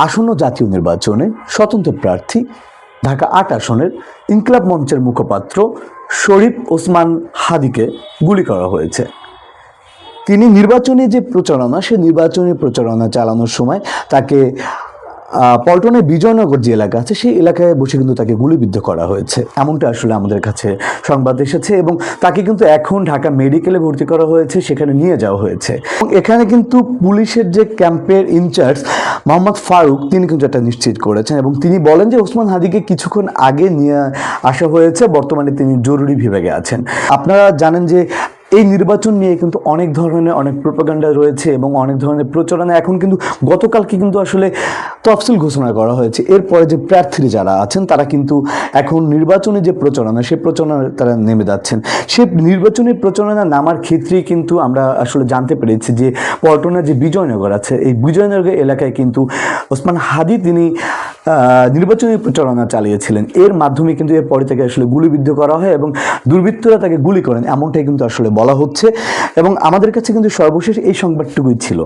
আসন্ন জাতীয় নির্বাচনে স্বতন্ত্র প্রার্থী ঢাকা ৮ আসনের ইনকিলাব মঞ্চের মুখপাত্র শরীফ ওসমান হাদীকে গুলি করা হয়েছে। তিনি নির্বাচনী যে প্রচারণা, সেই নির্বাচনী প্রচারণা চালানোর সময় তাকে পল্টনের বিজয়নগর যে এলাকা আছে সেই এলাকায় বসে কিন্তু তাকে গুলিবিদ্ধ করা হয়েছে, এমনটা আসলে আমাদের কাছে সংবাদ এসেছে। এবং তাকে কিন্তু এখন ঢাকা মেডিকেলে ভর্তি করা হয়েছে, সেখানে নিয়ে যাওয়া হয়েছে। এবং এখানে কিন্তু পুলিশের যে ক্যাম্পের ইনচার্জ মোহাম্মদ ফারুক, তিনি কিন্তু এটা নিশ্চিত করেছেন এবং তিনি বলেন যে ওসমান হাদীকে কিছুক্ষণ আগে নিয়ে আসা হয়েছে, বর্তমানে তিনি জরুরি বিভাগে আছেন। আপনারা জানেন যে এই নির্বাচন নিয়ে কিন্তু অনেক প্রোপাগান্ডা রয়েছে এবং অনেক ধরনের প্রচারণা। এখন কিন্তু গতকালকে কিন্তু আসলে তফসিল ঘোষণা করা হয়েছে। এরপরে যে প্রার্থীরা যারা আছেন তারা কিন্তু এখন নির্বাচনী যে প্রচারণা, সেই প্রচারণা তারা নেমে যাচ্ছেন। সে নির্বাচনী প্রচারণা নামার ক্ষেত্রেই কিন্তু আমরা আসলে জানতে পেরেছি যে পল্টনের যে বিজয়নগর আছে, এই বিজয়নগর এলাকায় কিন্তু ওসমান হাদী তিনি নির্বাচনী প্রচারণা চালিয়েছিলেন। এর মাধ্যমে কিন্তু এরপরে তাকে আসলে গুলিবিদ্ধ করা হয় এবং দুর্বৃত্তরা তাকে গুলি করেন, এমনটাই কিন্তু আসলে বলা হচ্ছে। এবং আমাদের কাছে কিন্তু সর্বশেষ এই সংবাদটুকুই ছিল।